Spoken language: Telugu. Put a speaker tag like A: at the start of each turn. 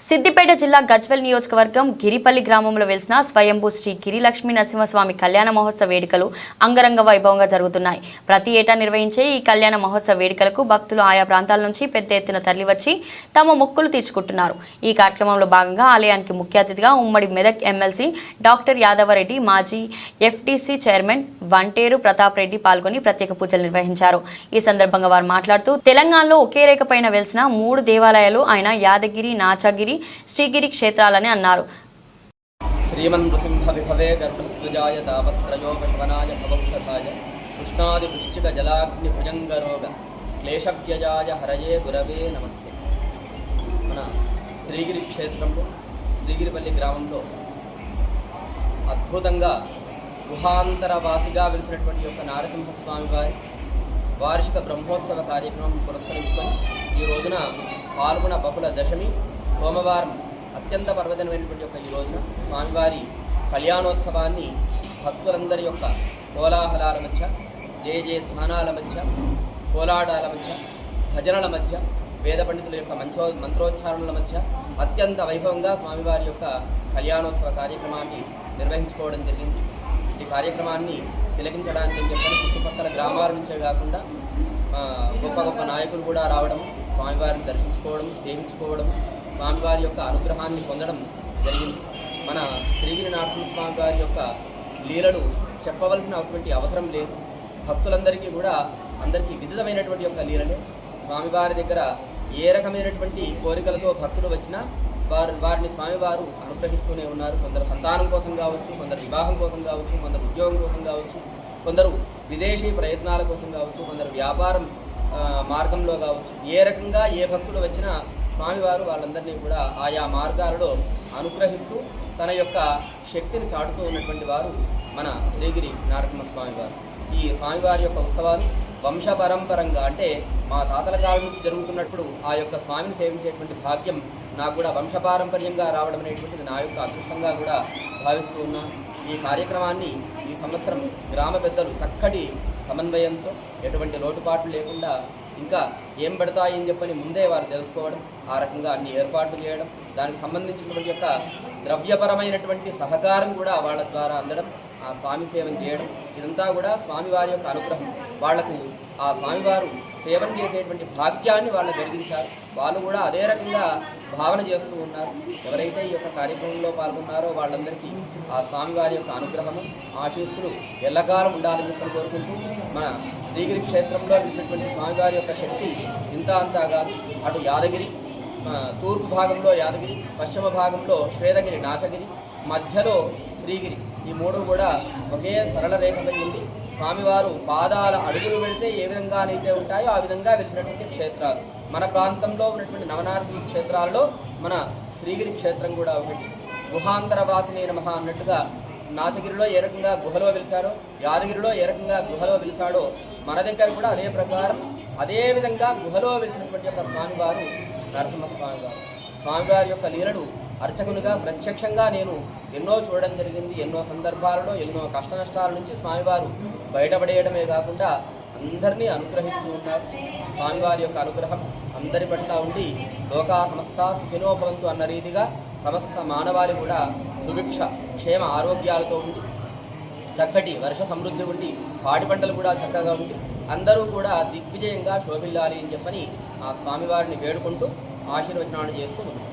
A: సిద్దిపేట జిల్లా గజ్వెల్ నియోజకవర్గం గిరిపల్లి గ్రామంలో వెలిసిన స్వయంభూ శ్రీ గిరిలక్ష్మీ నరసింహస్వామి కళ్యాణ మహోత్సవ వేడుకలు అంగరంగ వైభవంగా జరుగుతున్నాయి. ప్రతి ఏటా నిర్వహించే ఈ కళ్యాణ మహోత్సవ వేడుకలకు భక్తులు ఆయా ప్రాంతాల నుంచి పెద్ద ఎత్తున తరలివచ్చి తమ మొక్కులు తీర్చుకుంటున్నారు. ఈ కార్యక్రమంలో భాగంగా ఆలయానికి ముఖ్య అతిథిగా ఉమ్మడి మెదక్ ఎమ్మెల్సీ డాక్టర్ యాదవరెడ్డి, మాజీ ఎఫ్టీసీ చైర్మన్ వంటేరు ప్రతాప్ రెడ్డి పాల్గొని ప్రత్యేక పూజలు నిర్వహించారు. ఈ సందర్భంగా వారు మాట్లాడుతూ తెలంగాణలో ఒకే రేఖ పైన వెలిసిన 3 దేవాలయాలు అయిన యాదగిరి, నాచగిరి, శ్రీగిరి క్షేత్రాలని అన్నారు.
B: శ్రీమన్ నృసింహ విభవే గర్భధ్వజాయ తావత్రయోపశమనాయ భవౌషధాయ కృష్ణాది వృశ్చిక జలాగ్ని భుజంగరోగ క్లేశవ్యయాయ హరయే గురవే నమస్తే. మన శ్రీగిరి క్షేత్రంలో శ్రీగిరిపల్లి గ్రామంలో అద్భుతంగా గుహాంతరవాసిగా వెలిసినటువంటి యొక్క నారసింహస్వామి వారి వార్షిక బ్రహ్మోత్సవ కార్యక్రమం పురస్కరించుకొని ఈ రోజున పాల్గొన బహుళ దశమి సోమవారం అత్యంత పర్వదినమైనటువంటి యొక్క ఈ రోజున స్వామివారి కళ్యాణోత్సవాన్ని భక్తులందరి యొక్క కోలాహలాల మధ్య, జయ జయధ్వానాల మధ్య, కోలాటాల మధ్య, భజనల మధ్య, వేద పండితుల యొక్క మంత్రోచ్చారణల మధ్య అత్యంత వైభవంగా స్వామివారి యొక్క కళ్యాణోత్సవ కార్యక్రమాన్ని నిర్వహించుకోవడం జరిగింది. ఈ కార్యక్రమాన్ని తిలకించడానికి అని చెప్పని చుట్టుపక్కల గ్రామాల నుంచే కాకుండా గొప్ప గొప్ప నాయకులు కూడా రావడం, స్వామివారిని దర్శించుకోవడం, సేవించుకోవడం, స్వామివారి యొక్క అనుగ్రహాన్ని పొందడం జరిగింది. మన శ్రీగిరి నరసింహస్వామి వారి యొక్క లీలలు చెప్పవలసినటువంటి అవసరం లేదు. భక్తులందరికీ కూడా అందరికీ విదితమైనటువంటి యొక్క లీలలే. స్వామివారి దగ్గర ఏ రకమైనటువంటి కోరికలతో భక్తులు వచ్చినా వారిని స్వామివారు అనుగ్రహిస్తూనే ఉన్నారు. కొందరు సంతానం కోసం కావచ్చు, కొందరు వివాహం కోసం కావచ్చు, కొందరు ఉద్యోగం కోసం కావచ్చు, కొందరు విదేశీ ప్రయత్నాల కోసం కావచ్చు, కొందరు వ్యాపారం మార్గంలో కావచ్చు. ఏ రకంగా ఏ భక్తులు వచ్చినా స్వామివారు వాళ్ళందరినీ కూడా ఆయా మార్గాలలో అనుగ్రహిస్తూ తన యొక్క శక్తిని చాటుతూ ఉన్నటువంటి వారు మన శ్రీగిరి నరసింహస్వామి వారు. ఈ స్వామివారి యొక్క ఉత్సవాలు వంశపరంపరంగా, అంటే మా తాతల కాలం నుంచి జరుగుతున్నప్పుడు ఆ యొక్క స్వామిని సేవించేటువంటి భాగ్యం నాకు కూడా వంశపారంపర్యంగా రావడం అనేటువంటిది నా యొక్క అదృష్టంగా కూడా భావిస్తూ ఉన్నాను. ఈ కార్యక్రమాన్ని ఈ సంవత్సరం గ్రామ పెద్దలు చక్కటి సమన్వయంతో, ఎటువంటి లోటుపాట్లు లేకుండా ఇంకా ఏం పెడతాయి అని చెప్పని ముందే వారు తెలుసుకోవడం, ఆ రకంగా అన్ని ఏర్పాట్లు చేయడం, దానికి సంబంధించినటువంటి యొక్క ద్రవ్యపరమైనటువంటి సహకారం కూడా వాళ్ళ ద్వారా అందడం, ఆ స్వామి సేవను చేయడం, ఇదంతా కూడా స్వామివారి యొక్క అనుగ్రహం. వాళ్లకు ఆ స్వామివారు సేవన చేసేటువంటి భాగ్యాన్ని వాళ్ళు జరిగించారు. వాళ్ళు కూడా అదే రకంగా భావన చేస్తూ ఉన్నారు. ఎవరైతే ఈ యొక్క కార్యక్రమంలో పాల్గొన్నారో వాళ్ళందరికీ ఆ స్వామివారి యొక్క అనుగ్రహము, ఆశీస్సులు ఎల్లకాలం ఉండాలని చెప్పని కోరుకుంటూ, మన శ్రీగిరి క్షేత్రంలో వెళ్ళినటువంటి స్వామివారి యొక్క శక్తి ఇంత అంతా కాదు. అటు యాదగిరి, తూర్పు భాగంలో యాదగిరి, పశ్చిమ భాగంలో శ్వేతగిరి, నాచగిరి, మధ్యలో శ్రీగిరి, ఈ 3 కూడా ఒకే సరళ రేఖపై ఉంది. స్వామివారు పాదాల అడుగులు వెళితే ఏ విధంగానైతే ఉంటాయో ఆ విధంగా వెలిసినటువంటి క్షేత్రాలు. మన ప్రాంతంలో ఉన్నటువంటి నవనారసింహ క్షేత్రాల్లో మన శ్రీగిరి క్షేత్రం కూడా ఒకటి. గుహాంతరవాసినే నమః అన్నట్టుగా నాచగిరిలో ఏ రకంగా గుహలో వెలిసారో, యాదగిరిలో ఏ రకంగా గుహలో వెలిసాడో, మన దగ్గర కూడా అదే ప్రకారం అదే విధంగా గుహలో వెలిసినటువంటి యొక్క స్వామివారు నరసింహస్వామి వారు. స్వామివారి యొక్క లీలలు అర్చకునిగా ప్రత్యక్షంగా నేను ఎన్నో చూడడం జరిగింది. ఎన్నో సందర్భాలలో ఎన్నో కష్ట నష్టాల నుంచి స్వామివారు బయటపడేయడమే కాకుండా అందరినీ అనుగ్రహిస్తూ ఉన్నారు. స్వామివారి యొక్క అనుగ్రహం అందరి పట్ల ఉండి లోకా సమస్త సుఖినో భవంతు అన్న రీతిగా సమస్త మానవాళి కూడా సుభిక్ష క్షేమ ఆరోగ్యాలతో ఉండి, చక్కటి వర్ష సమృద్ధి ఉండి, పాడి పంటలు కూడా చక్కగా ఉండి, అందరూ కూడా దిగ్విజయంగా శోభిల్లాలి అని చెప్పని ఆ స్వామివారిని వేడుకుంటూ ఆశీర్వచనాన్ని చేస్తూ ముగిస్తారు.